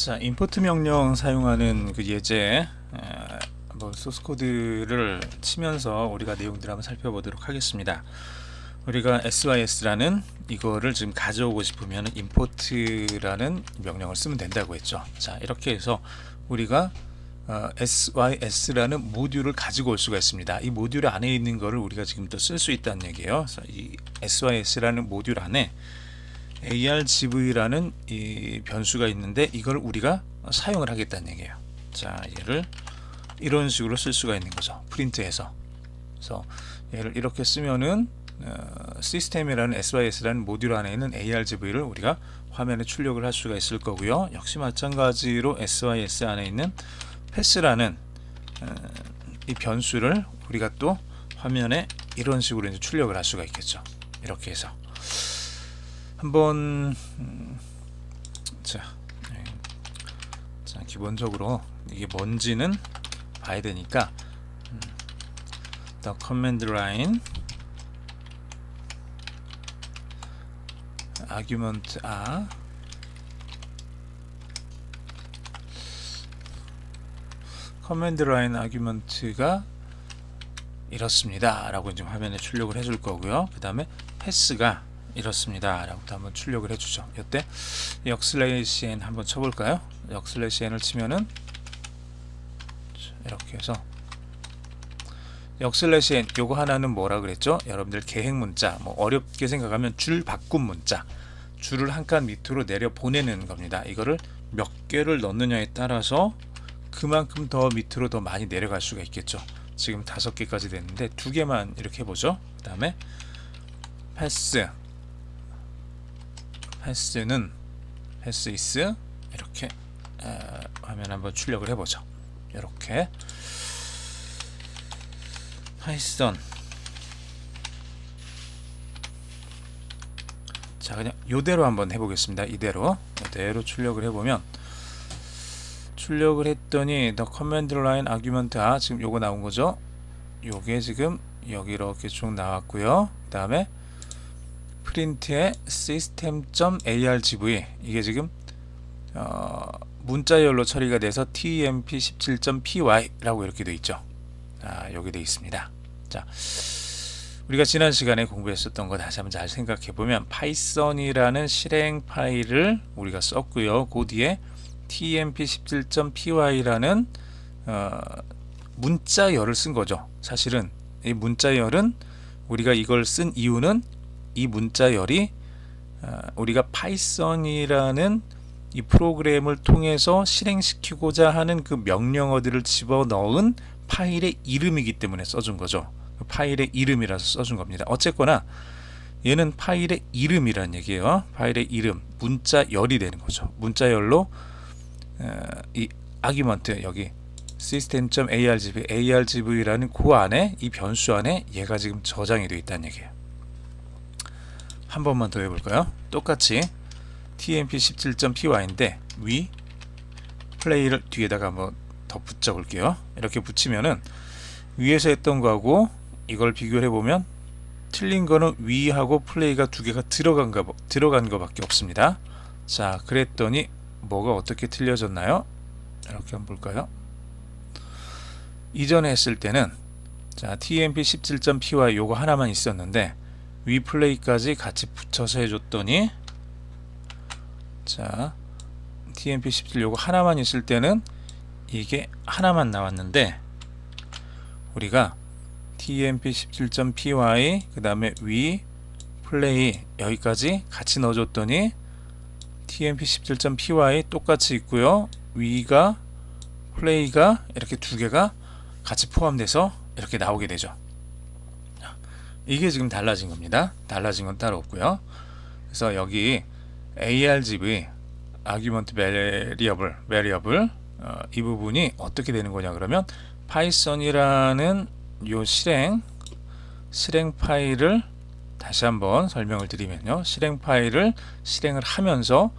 자, 임포트 명령 사용하는 그 예제 한번 소스 코드를 치면서 우리가 내용들을 한번 살펴보도록 하겠습니다. 우리가 sys라는 이거를 지금 가져오고 싶으면 import라는 명령을 쓰면 된다고 했죠. 자, 이렇게 해서 우리가 sys라는 모듈을 가지고 올 수가 있습니다. 이 모듈 안에 있는 거를 우리가 지금 또 쓸 수 있다는 얘기예요. 그래서 이 sys라는 모듈 안에 argv라는 이 변수가 있는데 이걸 우리가 사용을 하겠다는 얘기예요. 자, 얘를 이런 식으로 쓸 수가 있는 거죠. 프린트해서. 그래서 얘를 이렇게 쓰면은 시스템이라는 sys라는 모듈 안에 있는 argv를 우리가 화면에 출력을 할 수가 있을 거고요. 역시 마찬가지로 sys 안에 있는 pass라는 이 변수를 우리가 또 화면에 이런 식으로 이제 출력을 할 수가 있겠죠. 이렇게 해서 한번 자, 기본적으로 이게 뭔지는 봐야 되니까 the command line argument are command line argument가 이렇습니다 라고 이제 화면에 출력을 해줄 거고요. 그 다음에 pass가 이렇습니다 라고 한번 출력을 해주죠. 이때 역슬래시_n 한번 쳐볼까요? 역슬래시_n을 치면은 이렇게 해서 역슬래시_n 요거 하나는 뭐라 그랬죠? 여러분들 계획 문자, 뭐 어렵게 생각하면 줄 바꿈 문자, 줄을 한 칸 밑으로 내려 보내는 겁니다. 이거를 몇 개를 넣느냐에 따라서 그만큼 더 밑으로 더 많이 내려갈 수가 있겠죠. 지금 5개까지 됐는데 2개만 이렇게 해보죠. 그 다음에 pass는 pass is 이렇게 화면 한번 출력을 해보죠. 이렇게 파이썬 자, 그냥 요대로 한번 해보겠습니다. 이대로 출력을 해보면 출력을 했더니 the command line argument 지금 요거 나온 거죠. 요게 지금 여기 이렇게 쭉 나왔고요. 그 다음에 프린트의 system.argv 이게 지금 문자열로 처리가 돼서 temp17.py 라고 이렇게 되어 있죠. 여기 되어 있습니다. 자, 우리가 지난 시간에 공부했었던 거 다시 한번 잘 생각해 보면 파이썬이라는 실행 파일을 우리가 썼고요. 그 뒤에 temp17.py라는 문자열을 쓴 거죠. 사실은 이 문자열은 우리가 이걸 쓴 이유는 이 문자열이 우리가 파이썬이라는 이 프로그램을 통해서 실행시키고자 하는 그 명령어들을 집어넣은 파일의 이름이기 때문에 써준 거죠. 파일의 이름이라서 써준 겁니다. 어쨌거나 얘는 파일의 이름이란 얘기예요. 파일의 이름, 문자열이 되는 거죠. 문자열로 이 아규먼트 여기 system.argv라는 그 안에 이 변수 안에 얘가 지금 저장이 되어 있다는 얘기예요. 한 번만 더 해볼까요? 똑같이 temp17.py인데 위 플레이를 뒤에다가 한번 더 붙여 볼게요. 이렇게 붙이면은 위에서 했던 거하고 이걸 비교를 해보면 틀린 거는 위하고 플레이가 두 개가 들어간 거밖에 없습니다. 자, 그랬더니 뭐가 어떻게 틀려졌나요? 이렇게 한번 볼까요? 이전에 했을 때는 자, temp17.py 요거 하나만 있었는데 위 플레이까지 같이 붙여서 해줬더니 자, temp17 요거 하나만 있을 때는 이게 하나만 나왔는데 우리가 temp17.py 그 다음에 위 플레이 여기까지 같이 넣어줬더니 temp17.py 똑같이 있고요. 위가 플레이가 이렇게 두 개가 같이 포함돼서 이렇게 나오게 되죠. 이게 지금 달라진 겁니다. 달라진 건 따로 없고요. 그래서 여기 argv argument variable 이 부분이 어떻게 되는 거냐 그러면 파이썬이라는 요 실행 파일을 다시 한번 설명을 드리면요. 실행 파일을 실행을 하면서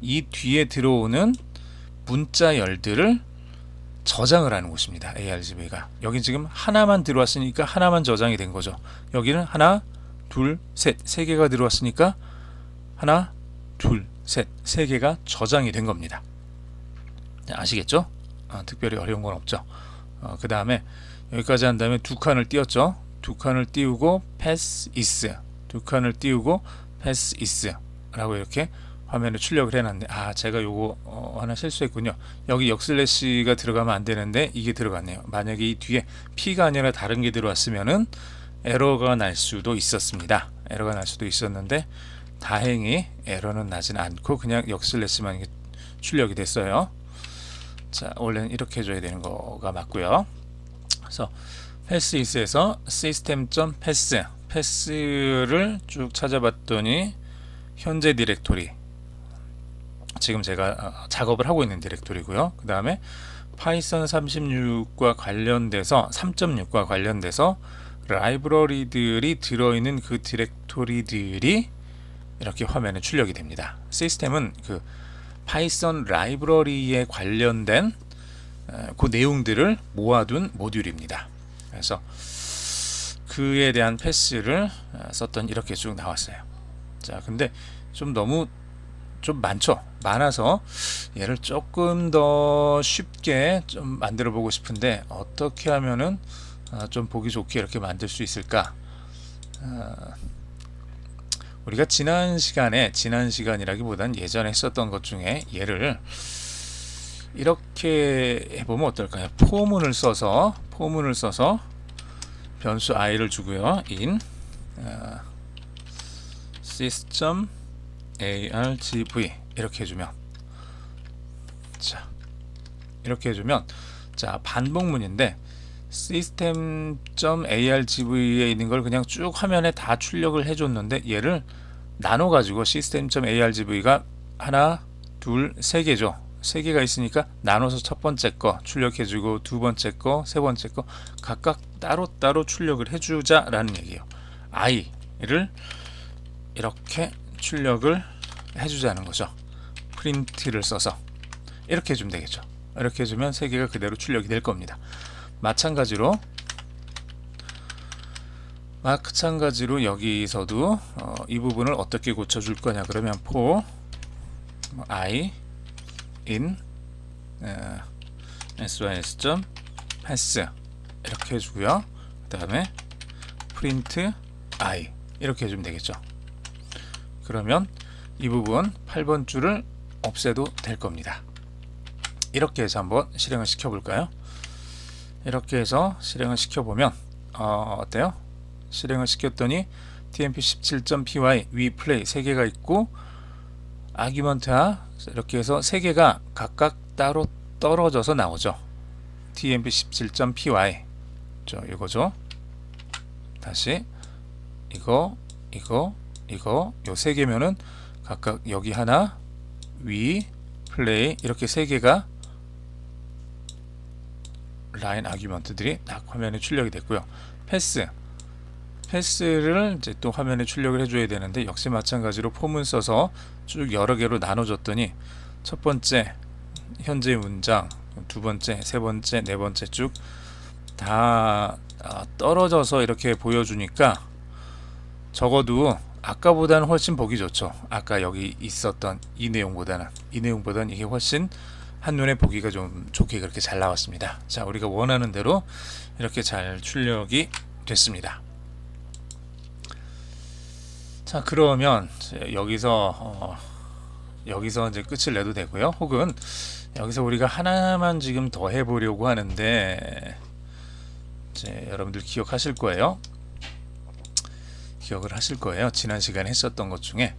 이 뒤에 들어오는 문자열들을 저장을 하는 곳입니다. argv가. 여기 지금 하나만 들어왔으니까 하나만 저장이 된 거죠. 여기는 하나, 둘, 셋, 세 개가 들어왔으니까 하나, 둘, 셋, 세 개가 저장이 된 겁니다. 아시겠죠? 특별히 어려운 건 없죠. 그 다음에 여기까지 한 다음에 두 칸을 띄웠죠. 두 칸을 띄우고 pass is, 두 칸을 띄우고 pass is 라고 이렇게 화면에 출력을 해놨는데, 제가 요거 하나 실수했군요. 여기 역슬래시가 들어가면 안 되는데 이게 들어갔네요. 만약에 이 뒤에 P가 아니라 다른 게 들어왔으면은 에러가 날 수도 있었습니다. 에러가 날 수도 있었는데 다행히 에러는 나진 않고 그냥 역슬래시만 이게 출력이 됐어요. 자, 원래는 이렇게 해줘야 되는 거가 맞고요. 그래서 passis에서 system.pass, pass를 쭉 찾아봤더니 현재 디렉토리, 지금 제가 작업을 하고 있는 디렉토리고요. 그 다음에 파이썬 36과 관련돼서 3.6과 관련돼서 라이브러리들이 들어있는 그 디렉토리들이 이렇게 화면에 출력이 됩니다. 시스템은 그 파이썬 라이브러리에 관련된 그 내용들을 모아둔 모듈입니다. 그래서 그에 대한 패스를 썼던 이렇게 쭉 나왔어요. 자, 근데 좀 너무 좀 많아서 얘를 조금 더 쉽게 좀 만들어 보고 싶은데 어떻게 하면은 좀 보기 좋게 이렇게 만들 수 있을까? 우리가 지난 시간이라기보단 예전에 했었던 것 중에 얘를 이렇게 해보면 어떨까요? 포문을 써서 변수 i를 주고요. in system argv 이렇게 해주면, 자, 이렇게 해주면, 자, 반복문인데 system.argv에 있는 걸 그냥 쭉 화면에 다 출력을 해줬는데 얘를 나눠가지고 system.argv가 하나, 둘, 세 개죠. 세 개가 있으니까 나눠서 첫 번째 거 출력해주고 두 번째 거, 세 번째 거 각각 따로따로 출력을 해주자라는 얘기예요. i를 이렇게 출력을 해주자는 거죠. 프린트를 써서 이렇게 해주면 되겠죠. 이렇게 해주면 세 개가 그대로 출력이 될 겁니다. 마찬가지로 여기서도 이 부분을 어떻게 고쳐줄 거냐 그러면 for i in sys.pass 이렇게 해주고요. 그 다음에 print i 이렇게 해주면 되겠죠. 그러면 이 부분 8번 줄을 없애도 될 겁니다. 이렇게 해서 한번 실행을 시켜볼까요? 이렇게 해서 실행을 시켜보면 어때요? 실행을 시켰더니 tmp17.py 위플레이 3개가 있고 아규먼트하 이렇게 해서 3개가 각각 따로 떨어져서 나오죠. tmp17.py 이거죠. 다시 이거 요 3개면은 각각 여기 하나, 위, 플레이 이렇게 3개가 라인 아규먼트들이 딱 화면에 출력이 됐고요. 패스를 이제 또 화면에 출력을 해줘야 되는데 역시 마찬가지로 폼은 써서 쭉 여러 개로 나눠줬더니 첫 번째 현재 문장, 두 번째, 세 번째, 네 번째 쭉 다 떨어져서 이렇게 보여주니까 적어도 아까보다는 훨씬 보기 좋죠. 아까 여기 있었던 이 내용보다는 이게 훨씬 한눈에 보기가 좀 좋게 그렇게 잘 나왔습니다. 자, 우리가 원하는 대로 이렇게 잘 출력이 됐습니다. 자, 그러면 여기서 이제 끝을 내도 되고요. 혹은 여기서 우리가 하나만 지금 더 해보려고 하는데 이제 여러분들 기억을 하실 거예요. 지난 시간에 했었던 것 중에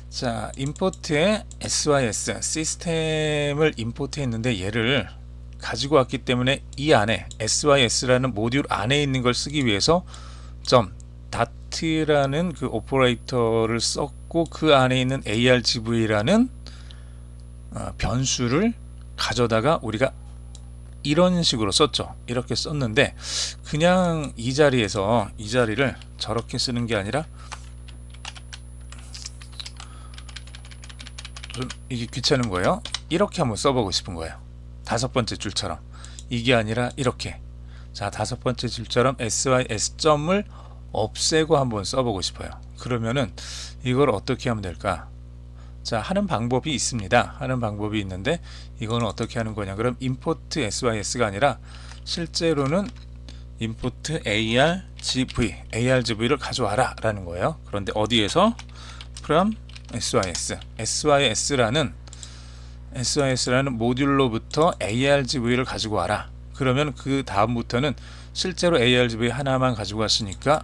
자, 임포트에 sys 시스템을 임포트 했는데 얘를 가지고 왔기 때문에 이 안에 sys라는 모듈 안에 있는 걸 쓰기 위해서 .dat라는 그 오퍼레이터를 썼고 그 안에 있는 argv라는 변수를 가져다가 우리가 이런 식으로 썼죠. 이렇게 썼는데 그냥 이 자리를 저렇게 쓰는 게 아니라 좀 이게 귀찮은 거예요. 이렇게 한번 써보고 싶은 거예요. 다섯 번째 줄처럼. 이게 아니라 이렇게. 자, 다섯 번째 줄처럼 sys.을 없애고 한번 써보고 싶어요. 그러면은 이걸 어떻게 하면 될까? 자, 하는 방법이 있습니다. 하는 방법이 있는데 이거는 어떻게 하는 거냐? 그럼 import sys가 아니라 실제로는 import argv를 가져와라 라는 거예요. 그런데 어디에서? from sys라는 모듈로부터 argv를 가지고 와라. 그러면 그 다음부터는 실제로 argv 하나만 가지고 왔으니까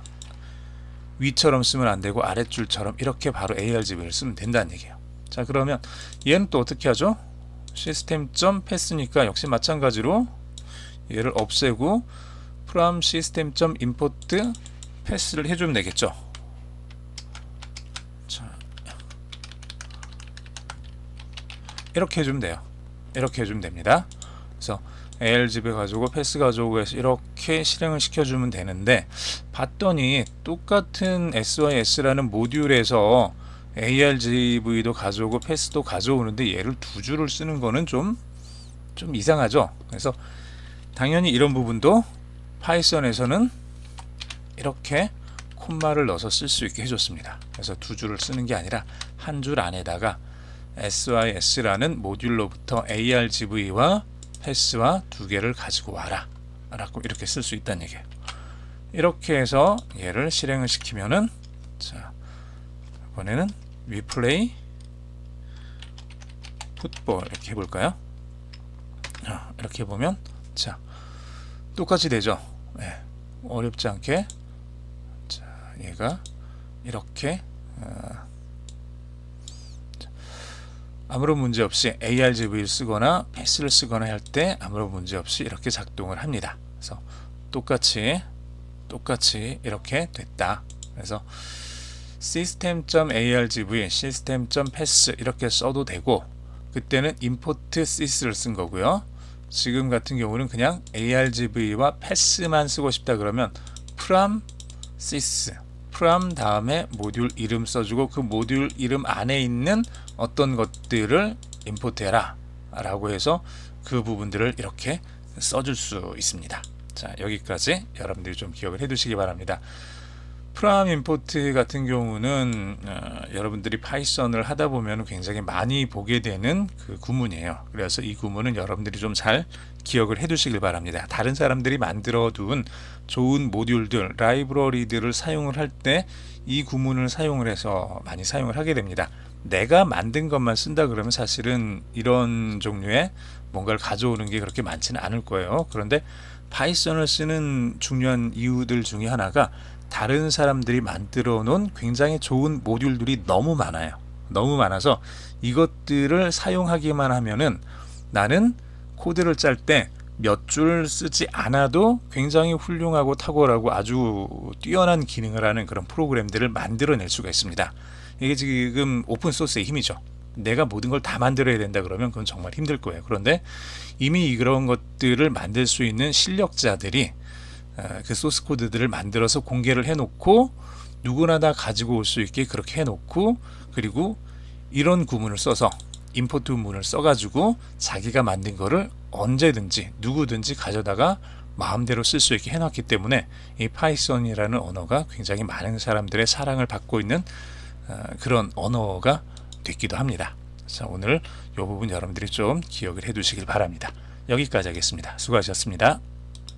위처럼 쓰면 안 되고 아랫줄처럼 이렇게 바로 argv를 쓰면 된다는 얘기예요. 자, 그러면 얘는 또 어떻게 하죠? system.pass니까 역시 마찬가지로 얘를 없애고 from system.import pass를 해주면 되겠죠. 자, 이렇게 해주면 돼요. 이렇게 해주면 됩니다. 그래서 argv 가지고 패스 가지고 해서 이렇게 실행을 시켜주면 되는데, 봤더니 똑같은 sys라는 모듈에서 argv도 가져오고 패스도 가져오는데 얘를 두 줄을 쓰는 거는 좀 이상하죠. 그래서 당연히 이런 부분도 파이썬에서는 이렇게 콤마를 넣어서 쓸 수 있게 해줬습니다. 그래서 두 줄을 쓰는 게 아니라 한 줄 안에다가 sys라는 모듈로부터 argv와 패스와 두 개를 가지고 와라 라고 이렇게 쓸 수 있다는 얘기예요. 이렇게 해서 얘를 실행을 시키면은, 자, 이번에는 we play football 이렇게 해볼까요? 이렇게 해보면, 자, 똑같이 되죠. 네, 어렵지 않게. 자, 얘가 이렇게 아무런 문제 없이 argv를 쓰거나 패스를 쓰거나 할 때 아무런 문제 없이 이렇게 작동을 합니다. 그래서 똑같이 이렇게 됐다. 그래서 system.argv, system.pass 이렇게 써도 되고, 그때는 import sys를 쓴 거고요. 지금 같은 경우는 그냥 argv와 pass만 쓰고 싶다 그러면 from sys, from 다음에 모듈 이름 써주고 그 모듈 이름 안에 있는 어떤 것들을 임포트 해라 라고 해서 그 부분들을 이렇게 써줄 수 있습니다. 자, 여기까지 여러분들이 좀 기억을 해 두시기 바랍니다. from import 같은 경우는 여러분들이 파이썬을 하다 보면 굉장히 많이 보게 되는 그 구문이에요. 그래서 이 구문은 여러분들이 좀 잘 기억을 해 두시길 바랍니다. 다른 사람들이 만들어 둔 좋은 모듈들, 라이브러리들을 사용을 할 때 이 구문을 사용을 해서 많이 사용을 하게 됩니다. 내가 만든 것만 쓴다 그러면 사실은 이런 종류의 뭔가를 가져오는 게 그렇게 많지는 않을 거예요. 그런데 파이썬을 쓰는 중요한 이유들 중에 하나가 다른 사람들이 만들어 놓은 굉장히 좋은 모듈들이 너무 많아요. 너무 많아서 이것들을 사용하기만 하면은 나는 코드를 짤 때 몇 줄 쓰지 않아도 굉장히 훌륭하고 탁월하고 아주 뛰어난 기능을 하는 그런 프로그램들을 만들어낼 수가 있습니다. 이게 지금 오픈소스의 힘이죠. 내가 모든 걸 다 만들어야 된다 그러면 그건 정말 힘들 거예요. 그런데 이미 그런 것들을 만들 수 있는 실력자들이 그 소스 코드들을 만들어서 공개를 해놓고 누구나 다 가지고 올 수 있게 그렇게 해놓고, 그리고 이런 구문을 써서 임포트 문을 써가지고 자기가 만든 거를 언제든지 누구든지 가져다가 마음대로 쓸 수 있게 해놨기 때문에 이 파이썬이라는 언어가 굉장히 많은 사람들의 사랑을 받고 있는 그런 언어가 됐기도 합니다. 자, 오늘 이 부분 여러분들이 좀 기억을 해 두시길 바랍니다. 여기까지 하겠습니다. 수고하셨습니다.